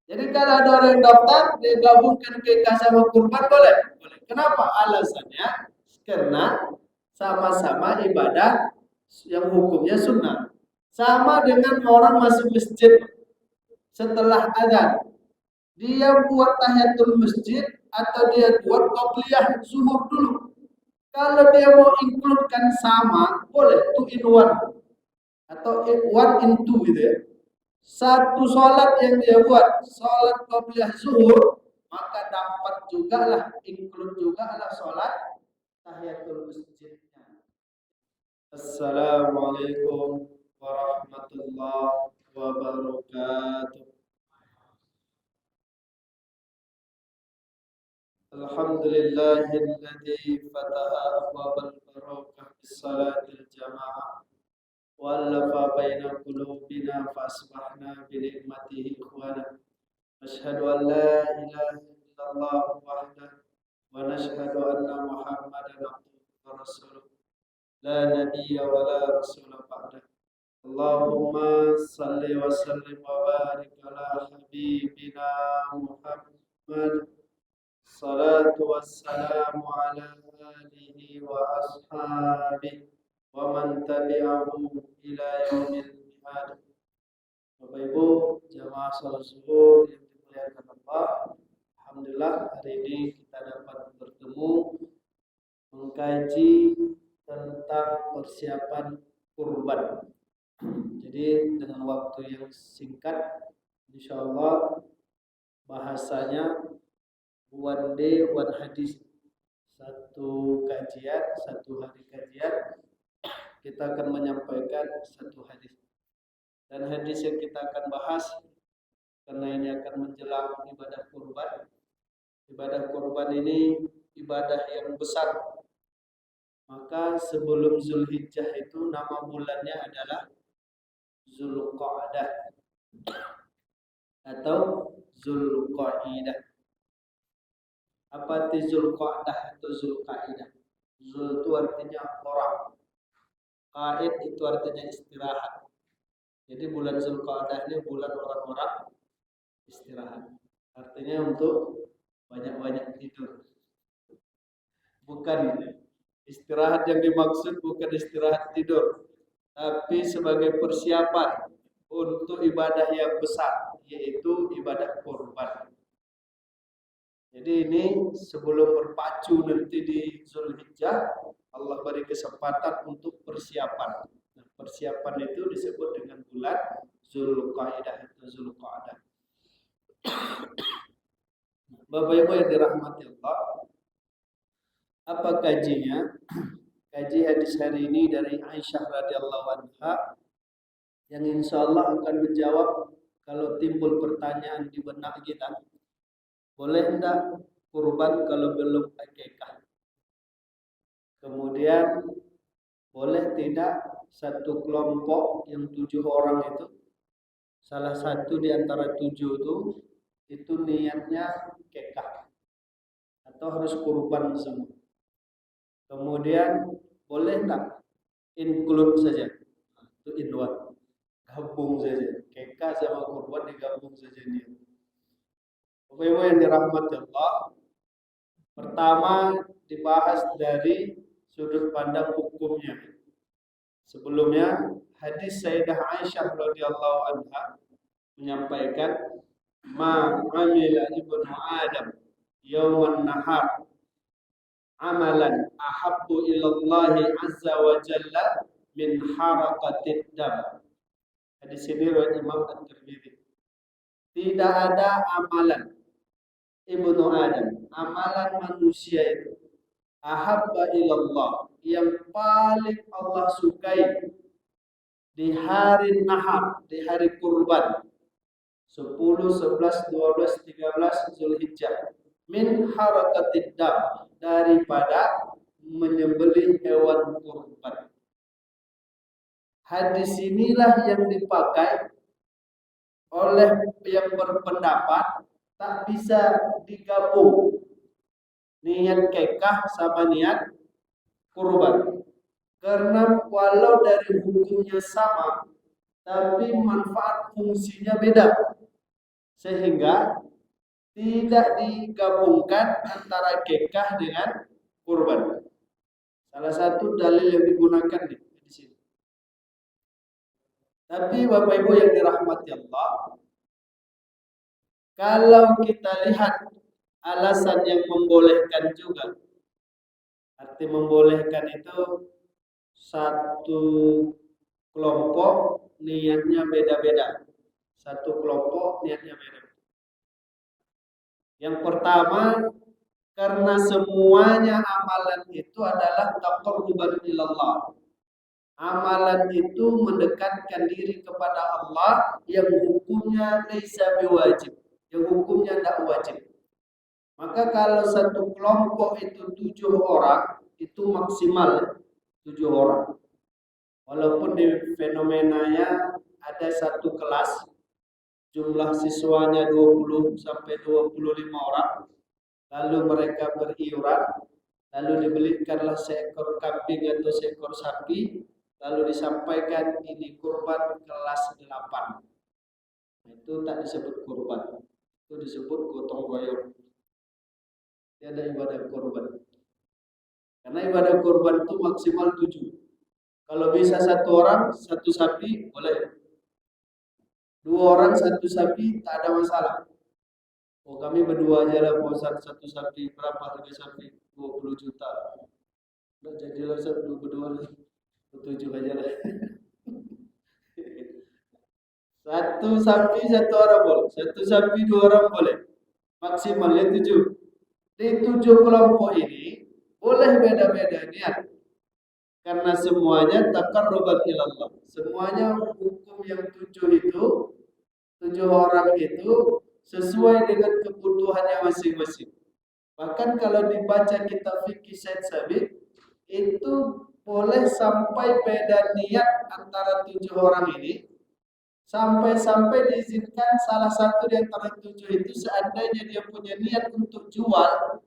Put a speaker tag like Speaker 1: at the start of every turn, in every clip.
Speaker 1: Jadi kalau ada orang yang daftar, dia gabungkan kekah sama kurban boleh? Boleh. Kenapa? Alasannya karena sama-sama ibadah yang hukumnya sunnah. Sama dengan orang masuk masjid setelah azan. Dia buat tahiyatul masjid atau dia buat qobliyah zuhur dulu. Kalau dia mau include-kan sama, boleh two in one atau one in two gitu ya. Satu sholat yang dia buat, sholat qobliyah zuhur, maka dapat juga lah, include juga lah sholat tahiyatul masjidnya. Assalamualaikum warahmatullahi wabarakatuh. Alhamdulillahilladzi fataha abwabal barakah bis salatil jamaah وألف بين قلوبنا فأصبحنا بنعمته إخوانا نشهد أن لا إله إلا الله وحده ونشهد أن محمدا عبده ورسوله لا نبي ولا رسول بعده اللهم صل وسلم وبارك على حبيبنا محمد صلاة والسلام على آله وأصحابه ومن tabi'ahu ila yaumil mi'ad. Bapak Ibu jamaah salat zuhur yang dimuliakan Allah, alhamdulillah hari ini kita dapat bertemu mengkaji tentang persiapan kurban. Jadi dengan waktu yang singkat, insyaallah bahasanya one day one hadis, satu kajian, satu hari kajian kita akan menyampaikan satu hadis. Dan hadis yang kita akan bahas karena ini akan menjelang ibadah kurban. Ibadah kurban ini ibadah yang besar. Maka sebelum Zulhijjah itu nama bulannya adalah Zulqa'dah atau Zulqa'idah. Apa itu Zulqa'dah atau Zulqa'idah? Zul itu artinya orang. Qaid itu artinya istirahat. Jadi bulan Zulqa'dah ini bulan orang-orang istirahat. Artinya untuk banyak-banyak tidur. Bukan istirahat yang dimaksud, bukan istirahat tidur, tapi sebagai persiapan untuk ibadah yang besar, yaitu ibadah kurban. Jadi ini sebelum berpacu nanti di Zulhijjah, Allah beri kesempatan untuk persiapan. Nah, persiapan itu disebut dengan bulan Zulqa'dah atau Zulqa'dah. Bapak Ibu yang dirahmati Allah, apa kajinya? Kaji hadis hari ini dari Aisyah radhiyallahu anha yang insya Allah akan menjawab kalau timbul pertanyaan di benak kita. Boleh enggak kurban kalau belum akikah? Kemudian boleh tidak satu kelompok yang 7 orang itu, salah satu di antara 7 itu niatnya akikah atau harus kurban semua? Kemudian boleh enggak include saja? Itu in one, gabung saja, akikah sama kurban digabung saja niat. Bapak Ibu yang dirahmati Allah, pertama dibahas dari sudut pandang hukumnya. Sebelumnya hadis Sayyidah Aisyah radhiyallahu anha menyampaikan ma amila ibnu Adam yauman nahar amalan ahabbu ilallahi azza wa jalla min harakatid dam. Hadis ini riwayat Imam At-Tirmidzi. Tidak ada amalan Ibnu Adam, amalan manusia itu ahabba ilallah, yang paling Allah sukai di hari nahar, di hari kurban 10, 11, 12, 13 Zulhijjah, min harakatid dam, daripada menyembelih hewan kurban. Hadis inilah yang dipakai oleh yang berpendapat tak bisa digabung niat kekah sama niat kurban. Karena walau dari hukumnya sama, tapi manfaat fungsinya beda. Sehingga tidak digabungkan antara kekah dengan kurban. Salah satu dalil yang digunakan di sini. Tapi Bapak Ibu yang dirahmati Allah, kalau kita lihat alasan yang membolehkan juga, arti membolehkan itu satu kelompok niatnya beda-beda. Satu kelompok niatnya beda. Yang pertama, karena semuanya amalan itu adalah taqarruban ilallah. Amalan itu mendekatkan diri kepada Allah yang hukumnya laisa biwajib, yang hukumnya tidak wajib. Maka kalau satu kelompok itu 7 orang, itu maksimal 7 orang. Walaupun di fenomenanya ada satu kelas, jumlah siswanya 20 sampai 25 orang, lalu mereka beriuran, lalu dibelikanlah seekor kambing atau seekor sapi, lalu disampaikan ini kurban kelas 8. Itu tak disebut kurban, itu disebut gotong royong. Tiada ibadah kurban. Karena ibadah kurban itu maksimal 7. Kalau bisa 1 orang 1 sapi boleh. 2 orang 1 sapi tak ada masalah. Oh kami berdua aja lah Pak, 1 sapi, berapa harga sapi? 20 juta. Udah jadilah 1 berdua 7 aja lah. 1 sapi 1 orang boleh, 1 sapi 2 orang boleh. Maksimalnya 7. Di 7 kelompok ini boleh beda-beda niat. Karena semuanya taqarruban ilallah. Semuanya hukum yang 7 itu, 7 orang itu sesuai dengan kebutuhannya masing-masing. Bahkan kalau dibaca kitab fikih Said Sabiq, itu boleh sampai beda niat antara 7 orang ini. Sampai-sampai diizinkan salah satu di antara 7 itu seandainya dia punya niat untuk jual,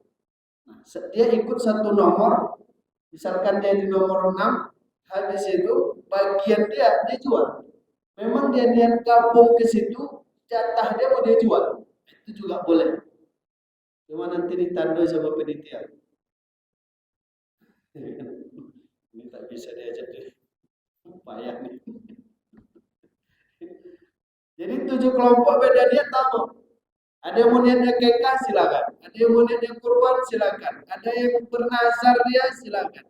Speaker 1: dia ikut satu nomor, misalkan dia di nomor 6, habis itu bagian dia jual. Memang dia niat gabung ke situ, jatah dia mau dia jual, itu juga boleh. Cuma nanti ditandai sama penitia. Ini tak bisa diajak deh, payah nih. Jadi 7 kelompok beda niat tahu. Ada yang mau niatnya kekah silakan, ada yang mau niatnya kurban silakan, ada yang bernazar dia silakan,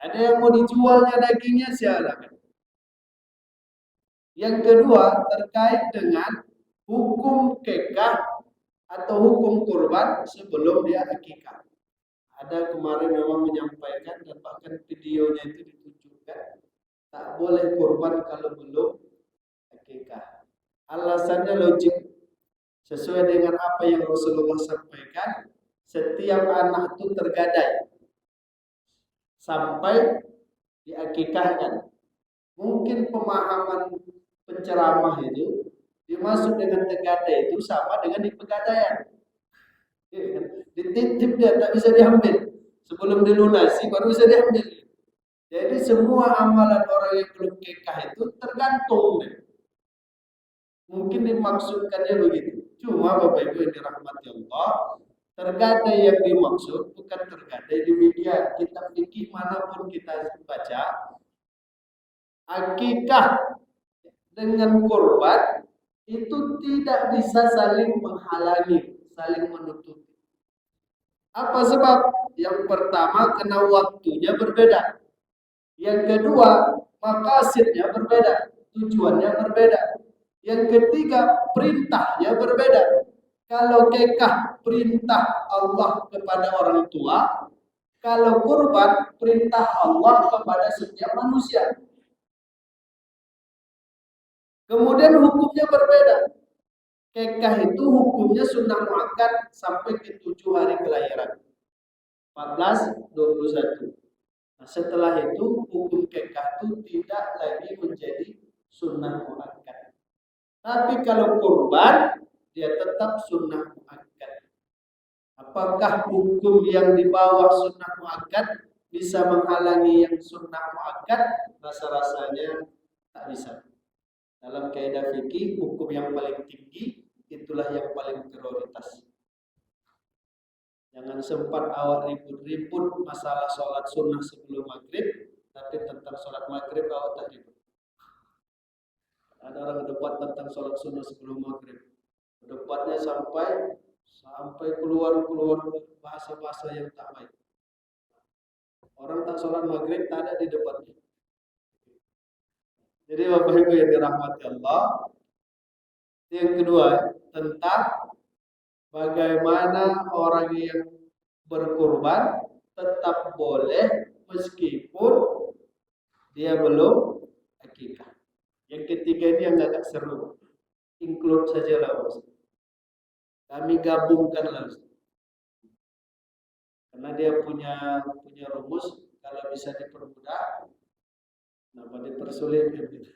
Speaker 1: ada yang mau dijualnya dagingnya silakan. Yang kedua terkait dengan hukum kekah atau hukum kurban sebelum dia akikah. Ada kemarin memang menyampaikan dan bahkan videonya itu ditunjukkan tak boleh kurban kalau belum akikah. Alasannya logik, sesuai dengan apa yang Rasulullah sampaikan, setiap anak itu tergadai sampai diakikahkan. Mungkin pemahaman penceramah itu dimaksud dengan tergadai itu sama dengan di pegadaian. Dititip dia tak bisa diambil, sebelum dilunasi baru bisa diambil. Jadi semua amalan orang yang belum kekah itu tergantung. Mungkin dimaksudkannya begitu. Cuma Bapak Ibu yang dirahmati Allah, tergadai yang dimaksud bukan tergadai demikian. Kitab fikih manapun kita baca, akikah dengan kurban itu tidak bisa saling menghalangi, saling menutupi. Apa sebab? Yang pertama karena waktunya berbeda. Yang kedua, maqasidnya berbeda, tujuannya berbeda. Yang ketiga, perintahnya berbeda. Kalau kekah perintah Allah kepada orang tua, kalau kurban perintah Allah kepada setiap manusia. Kemudian hukumnya berbeda. Kekah itu hukumnya sunnah muakkad sampai ke 7 hari kelahiran. 14, 21. Nah, setelah itu hukum kekah itu tidak lagi menjadi sunnah muakkad. Tapi kalau kurban, dia tetap sunnah muakkad. Apakah hukum yang di bawah sunnah muakkad bisa menghalangi yang sunnah muakkad? Rasa-rasanya tak bisa. Dalam kaidah fikih, hukum yang paling tinggi itulah yang paling prioritas. Jangan sempat awak ribut-ribut masalah sholat sunnah sebelum maghrib, tapi tentang sholat maghrib awak tak ribut. Ada orang debat tentang sholat sunnah sebelum maghrib. Debatnya sampai keluar bahasa-bahasa yang tak baik. Orang tak sholat maghrib tak ada di debatnya. Jadi Bapak Ibu yang dirahmati Allah. Yang kedua tentang bagaimana orang yang berkurban tetap boleh meskipun dia belum akikah. Yang ketiga ini yang agak seru. Include saja lah Bos. Kami gabungkan lah. Karena dia punya rumus kalau bisa dipermudah, kenapa dipersulit gitu.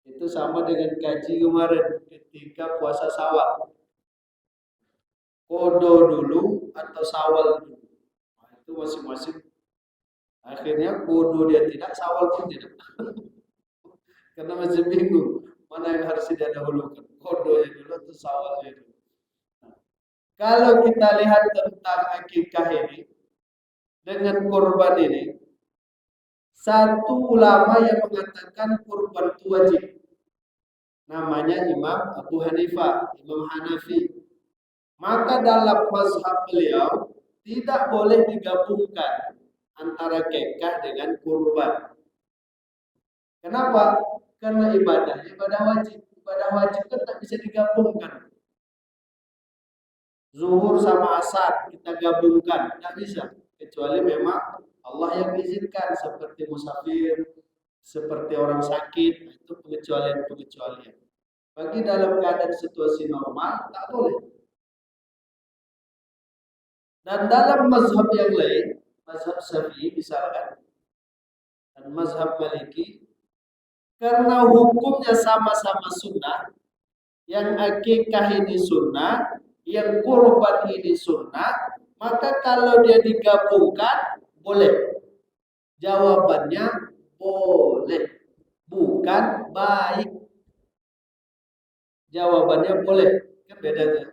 Speaker 1: Itu sama dengan kaji kemarin ketika puasa Syawal. Kodo dulu atau Syawal dulu. Nah, itu masing-masing. Akhirnya kodo dia tidak, Syawal pun tidak. Karena masih bingung mana yang harus didahulukan. Kodo dulu atau Syawalnya dulu. Nah, kalau kita lihat tentang akikah ini dengan kurban ini, satu ulama yang mengatakan kurban itu wajib. Namanya Imam Abu Hanifah, Imam Hanafi. Maka dalam mazhab beliau tidak boleh digabungkan antara kekah dengan kurban. Kenapa? Karena ibadah wajib. Ibadah wajib kan tak bisa digabungkan. Zuhur sama asar kita gabungkan, tak bisa. Kecuali memang Allah yang izinkan, seperti musafir, seperti orang sakit, itu pengecualian. Bagi dalam keadaan situasi normal, tak boleh. Dan dalam mazhab yang lain, mazhab Syafi'i misalkan, dan mazhab Maliki, karena hukumnya sama-sama sunnah, yang akikah ini sunnah, yang kurban ini sunnah, maka kalau dia digabungkan, boleh. Jawabannya boleh, bukan baik. Jawabannya boleh, kan bedanya.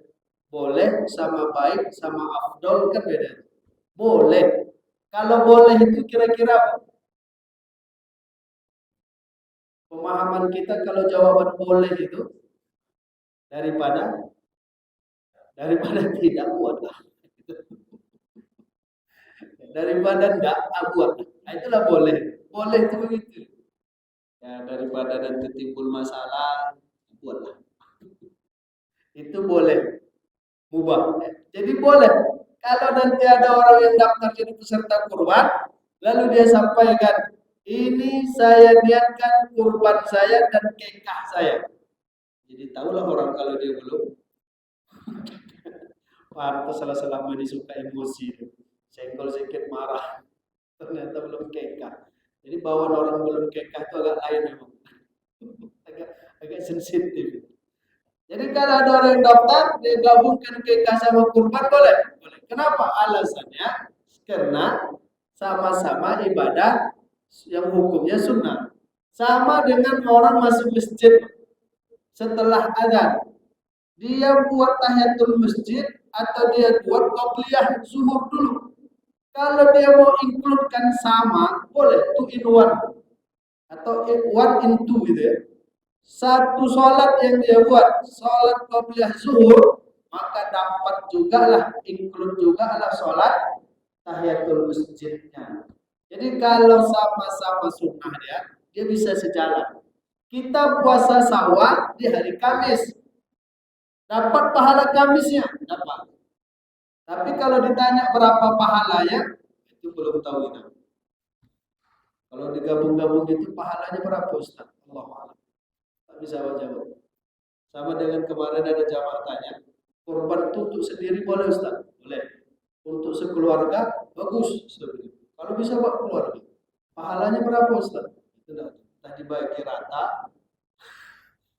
Speaker 1: Boleh sama baik sama afdol kan beda. Boleh. Kalau boleh itu kira-kira apa? Pemahaman kita kalau jawaban boleh itu daripada tidak buatlah. Daripada tidak buat. Nah, itulah boleh. Boleh itu begitu. Ya, daripada nanti timbul masalah, buatlah. Itu boleh. Mubah. Jadi boleh. Kalau nanti ada orang yang daftar jadi peserta kurban, lalu dia sampaikan, ini saya niatkan kurban saya dan kekah saya. Jadi tahulah orang kalau dia belum. Pantas salah-salah disuka emosi. Senggol sedikit marah. Ternyata belum kekah. Jadi bawaan orang belum kekah itu agak lain memang. agak sensitif. Jadi kalau ada orang yang daftar, dia gabungkan kekah sama kurban boleh. Kenapa? Alasannya karena sama-sama ibadah yang hukumnya sunnah. Sama dengan orang masuk masjid setelah azan. Dia buat tahiyatul masjid atau dia buat qobliyah zuhur dulu. Kalau dia mau includekan sama, boleh two in one atau one in two gitu ya. Satu sholat yang dia buat, sholat qobliyah zuhur, maka dapat juga lah, include juga lah sholat tahiyatul masjidnya. Jadi kalau sama-sama sunnah dia bisa sejalan. Kita puasa Syawal di hari Kamis, dapat pahala Kamisnya, dapat. Tapi kalau ditanya berapa pahalanya, itu belum tahu kita. Kalau digabung-gabung itu pahalanya berapa Ustaz? Allahu a'lam. Bisa jawab. Sama dengan kemarin ada jamaah tanya, kurban itu untuk sendiri boleh Ustaz? Boleh. Untuk sekeluarga bagus sebenarnya. Kalau bisa buat keluarga. Pahalanya berapa Ustaz? Itu entah dibagi rata,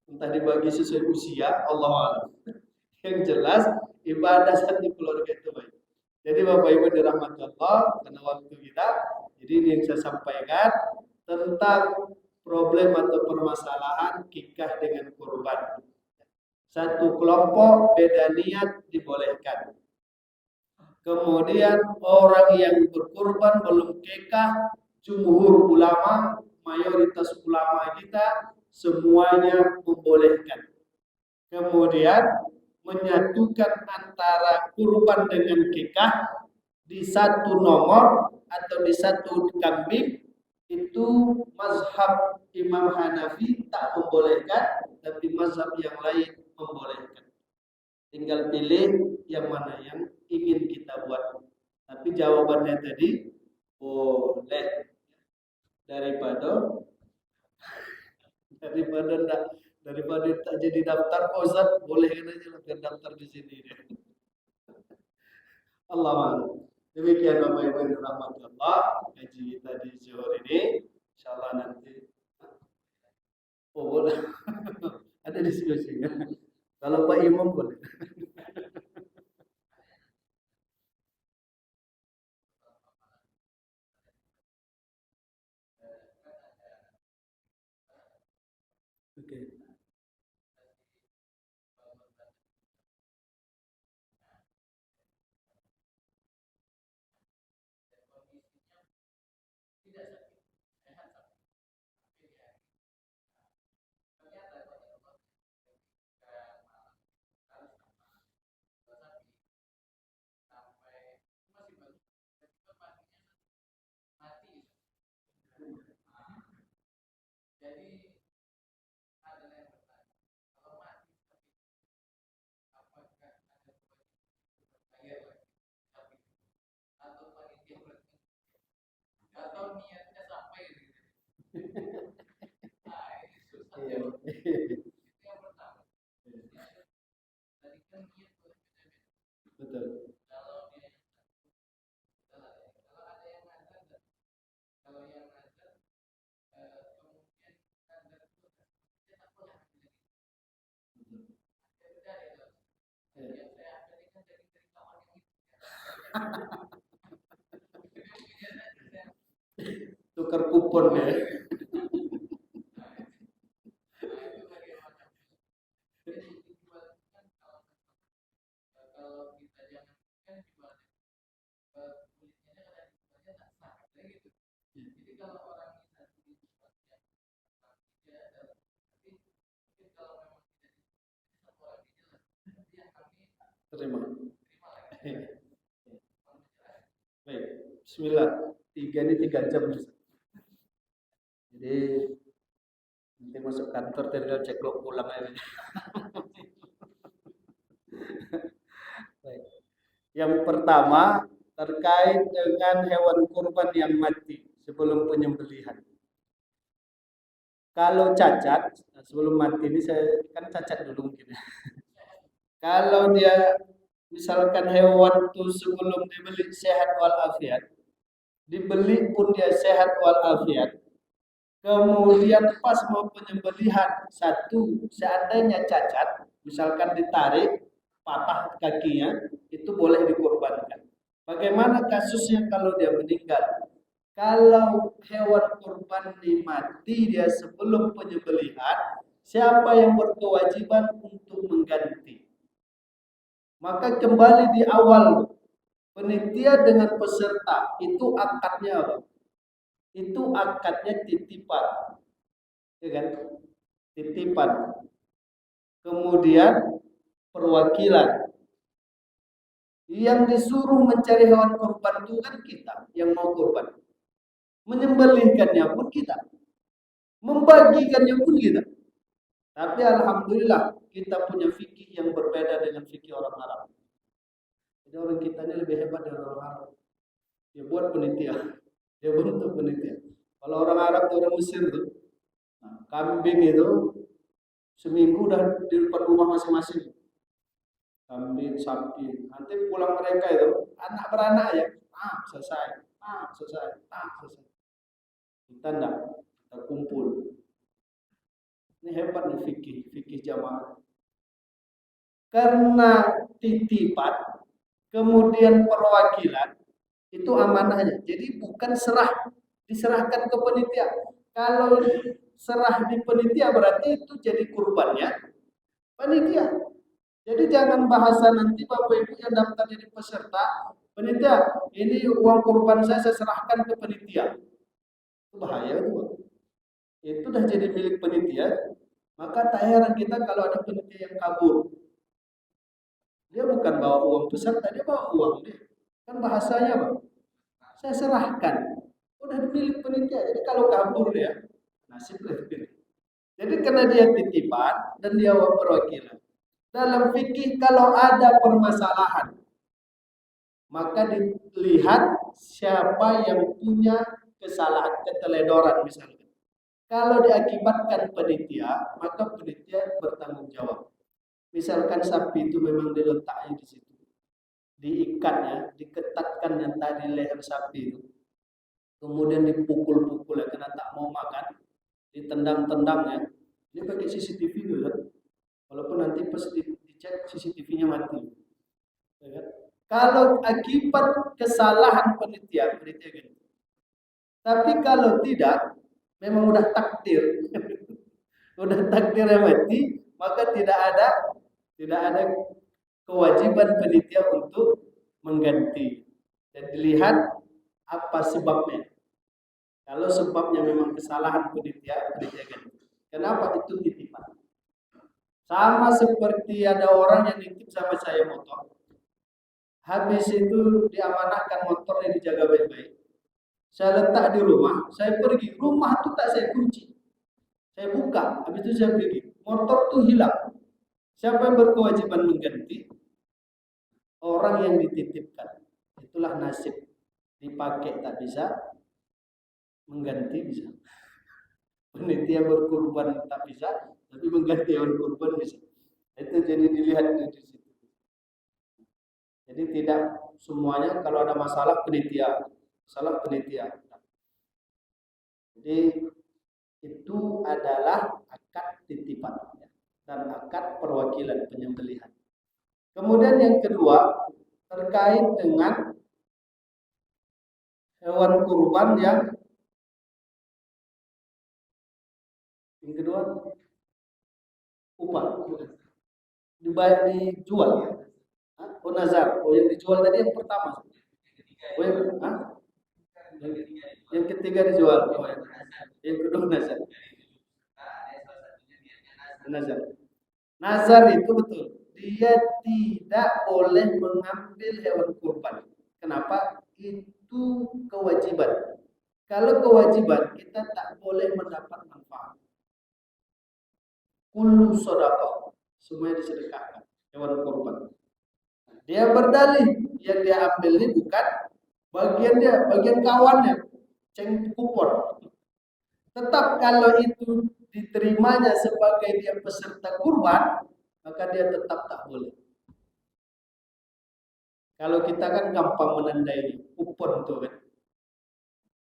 Speaker 1: entah dibagi sesuai usia, Allah a'lam. Yang jelas ibadah satu keluarga itu baik. Jadi Bapak Ibu dirahmati Allah, karena waktu kita, jadi ini yang saya sampaikan tentang problem atau permasalahan kikah dengan kurban. Satu kelompok beda niat dibolehkan. Kemudian orang yang berkurban belum kekah, jumhur ulama, mayoritas ulama kita semuanya membolehkan. Kemudian menyatukan antara kurban dengan kekah di satu nomor atau di satu kambing itu mazhab Imam Hanafi tak membolehkan, tapi mazhab yang lain membolehkan. Tinggal pilih yang mana yang ingin kita buat. Tapi jawabannya tadi boleh, daripada enggak, daripada tak jadi daftar Ustaz, boleh kan aja lah daftar di sini deh. Allah mahu. Demikian Bapak Ibu yang dirahmati Allah, ngaji kita di sore ini. Insyaallah nanti. Oh boleh. Ada diskusi ya. Kalau Pak Imam boleh. Oke. Betul. Tukar kupon ya. Terima. Baik, bismillah. 3 jam. Jadi nanti masuk kantor tinggal ceklok pulang aja. Baik. Yang pertama terkait dengan hewan kurban yang mati sebelum penyembelihan. Kalau cacat, sebelum mati ini saya kan cacat dulu mungkin. Kalau dia misalkan hewan itu sebelum dibeli sehat walafiat, dibeli pun dia sehat walafiat, kemudian pas mau penyembelihan satu seandainya cacat, misalkan ditarik patah kakinya, itu boleh dikorbankan. Bagaimana kasusnya kalau dia meninggal? Kalau hewan kurban mati dia sebelum penyembelihan, siapa yang berkewajiban untuk mengganti? Maka kembali di awal, penitia dengan peserta itu akadnya apa? Itu akadnya titipan, ya kan? Titipan. Kemudian perwakilan. Yang disuruh mencari hewan kurban itu kan kita yang mau kurban. Menyembelihkannya pun kita. Membagikannya pun kita. Tapi alhamdulillah kita punya fikih yang berbeda dengan fikih orang Arab. Jadi orang kita ini lebih hebat dari orang Arab. Dia buat penitia, dia bentuk penitia. Kalau orang Arab itu orang Mesir tuh, nah, kambing itu seminggu udah di depan rumah masing-masing. Kambing, sapi. Nanti pulang mereka itu anak beranak ya, selesai, selesai, selesai. Kita enggak, kita kumpul. Ini hebat nih fikih jamaah. Karena titipan, kemudian perwakilan, itu amanahnya. Jadi bukan diserahkan ke penitia. Kalau serah di penitia berarti itu jadi kurbannya. panitia. Jadi jangan bahasa nanti Bapak Ibu yang daftar jadi peserta, panitia, ini uang kurban saya serahkan ke panitia. Itu bahaya itu. Itu udah jadi milik panitia, maka tak heran kita kalau ada panitia yang kabur. Dia bukan bawa uang peserta, dia bawa uang dia. Kan bahasanya, Bang, saya serahkan. Udah milik penitia. Jadi kalau kabur dia, nasib itu. Jadi karena dia titipan dan dia perwakilan. Dalam fikih kalau ada permasalahan, maka dilihat siapa yang punya kesalahan, keteledoran misalnya. Kalau diakibatkan penitia, maka penitia bertanggung jawab. Misalkan sapi itu memang diletaknya di situ, diikatnya, diketatkan yang tadi leher sapi itu, kemudian dipukul-pukul ya karena tak mau makan, ditendang-tendang ya. Ini pakai CCTV dulu kan, walaupun nanti pas dicek CCTV-nya mati. Ya kan? Kalau akibat kesalahan penitia gitu. Tapi kalau tidak, memang udah takdir, udah takdirnya mati, maka tidak ada kewajiban penitia untuk mengganti. Dan dilihat apa sebabnya. Kalau sebabnya memang kesalahan penitia ganti. Kenapa? Itu titipan. Sama seperti ada orang yang nitip sama saya motor. Habis itu diamanahkan motornya dijaga baik-baik. Saya letak di rumah, saya pergi. Rumah itu tak saya kunci. Saya buka, habis itu saya pergi. Motor itu hilang. Siapa yang berkewajiban mengganti? Orang yang dititipkan. Itulah nasib. Dipakai tak bisa, mengganti bisa. Panitia berkurban tak bisa, tapi mengganti hewan kurban bisa. Itu jadi dilihat di situ. Jadi tidak semuanya kalau ada masalah panitia. Jadi itu adalah akad titipan dan akad perwakilan penyembelihan. Kemudian yang kedua terkait dengan hewan kurban yang kedua upah dijual. Oh nazar. Oh yang dijual tadi yang pertama. Oh yang ketiga dijual. Oh, yang kedua nazar. Nazar itu betul. Dia tidak boleh mengambil hewan kurban. Kenapa? Itu kewajiban. Kalau kewajiban kita tak boleh mendapat manfaat. Kullu sedekah, semuanya disedekahkan hewan kurban. Dia berdalih yang dia ambil ini bukan bagian kawannya, ceng kupon. Tetap kalau itu diterimanya sebagai dia peserta kurban, maka dia tetap tak boleh. Kalau kita kan gampang menandai kupon tuh kan.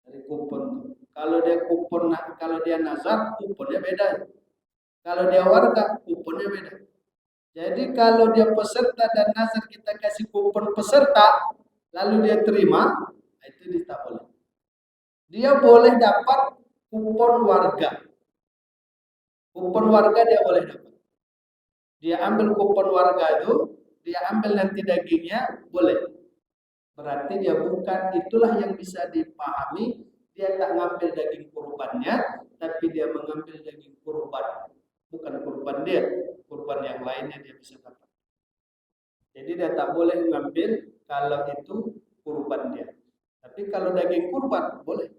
Speaker 1: Dari kupon tuh. Kalau dia nazar, kuponnya beda. Kalau dia warga, kuponnya beda. Jadi kalau dia peserta dan nazar kita kasih kupon peserta, lalu dia terima, itu dia tak boleh. Dia boleh dapat kupon warga. Kupon warga dia boleh dapat. Dia ambil kupon warga itu, dia ambil nanti dagingnya, boleh. Berarti dia bukan, itulah yang bisa dipahami, dia tak ngambil daging kurbannya, tapi dia mengambil daging kurban. Bukan kurban dia, kurban yang lainnya dia bisa dapat. Jadi dia tak boleh mengambil kalau itu kurban dia. Tapi kalau daging kurban, boleh.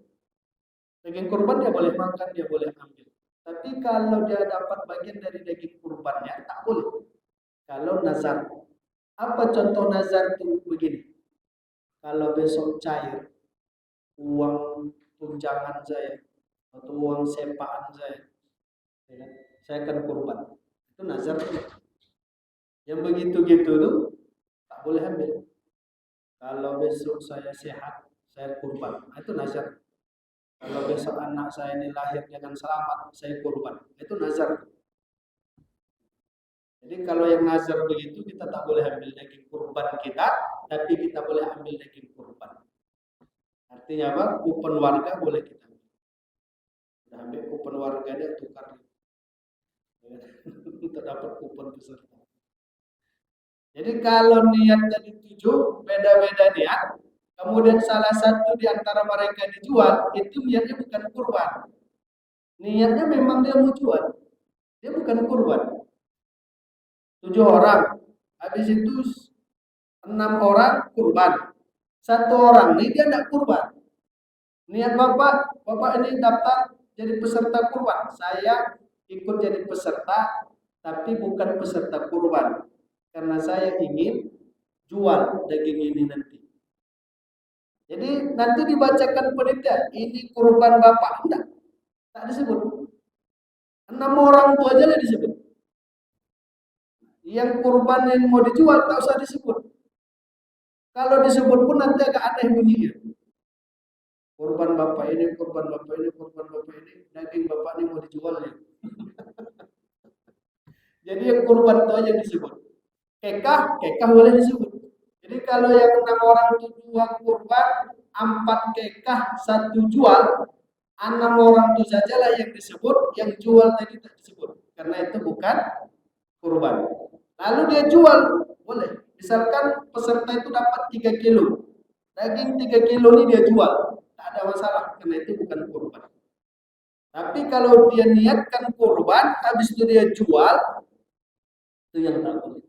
Speaker 1: Daging kurban dia boleh makan, dia boleh ambil. Tapi kalau dia dapat bagian dari daging kurbannya, tak boleh. Kalau nazar. Apa contoh nazar itu begini? Kalau besok cair, uang tunjangan saya, atau uang sepaan saya, ya kan? Saya akan kurban. Itu nazar. Yang begitu-gitu tuh, tak boleh ambil. Kalau besok saya sehat, saya kurban. Itu nazar. Kalau besok anak saya ini lahir dengan selamat, saya kurban. Itu nazar. Jadi kalau yang nazar begitu kita tak boleh ambil daging kurban kita, tapi kita boleh ambil daging kurban. Artinya apa? Kupon warga boleh kita ambil. Kita ambil kupon warga dia tukar. untuk dapat kupon peserta. Jadi kalau niatnya dituju, beda-beda niat, kemudian salah satu di antara mereka dijual, itu niatnya bukan kurban. Niatnya memang dia mau jual, dia bukan kurban. 7 orang, habis itu 6 orang kurban. 1 orang ini dia tidak kurban. Niat bapak ini daftar jadi peserta kurban. Saya ikut jadi peserta, tapi bukan peserta kurban. Karena saya ingin jual daging ini nanti. Jadi nanti dibacakan panitia, ini kurban bapak. Enggak, tak disebut. 6 orang itu aja lah disebut. Yang kurban yang mau dijual tak usah disebut. Kalau disebut pun nanti agak aneh bunyinya. Kurban bapak ini, kurban bapak ini, kurban bapak ini, daging bapak ini mau dijual ya. Jadi yang kurban itu aja disebut. Kekah boleh disebut. Jadi kalau yang 6 orang itu 2 kurban, 4 kekah, 1 jual, 6 orang itu sajalah yang disebut, yang jual tadi tak disebut. Karena itu bukan kurban. Lalu dia jual, boleh. Misalkan peserta itu dapat 3 kilo. Daging 3 kilo ini dia jual. Tak ada masalah, karena itu bukan kurban. Tapi kalau dia niatkan kurban, habis itu dia jual, itu yang tak boleh.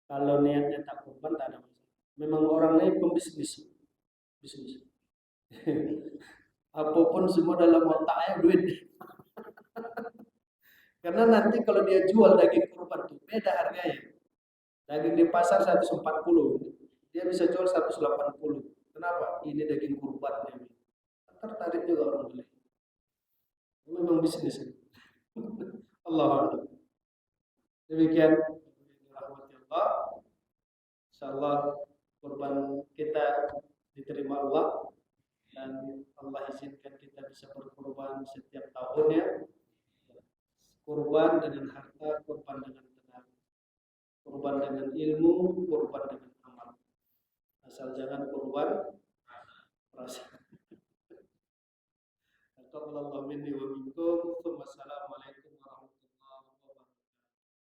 Speaker 1: Kalau niatnya tak kurban, tak ada masalah. Memang orangnya pembisnis. Bisnis. Apapun semua dalam otaknya duit. Karena nanti kalau dia jual daging kurban itu beda harganya. Daging di pasar 140, dia bisa jual 180. Kenapa? Ini daging kurban dia. Tertarik juga orang beli. Memang bisnis. Allah. Demikian rahmati Allah. Insyaallah kurban kita diterima Allah dan Allah izinkan kita bisa berkurban setiap tahunnya. Kurban dengan harta, kurban dengan tenaga, kurban dengan ilmu, kurban dengan amal. Asal jangan kurban rasa. Taqabbalallahu minni wa minkum.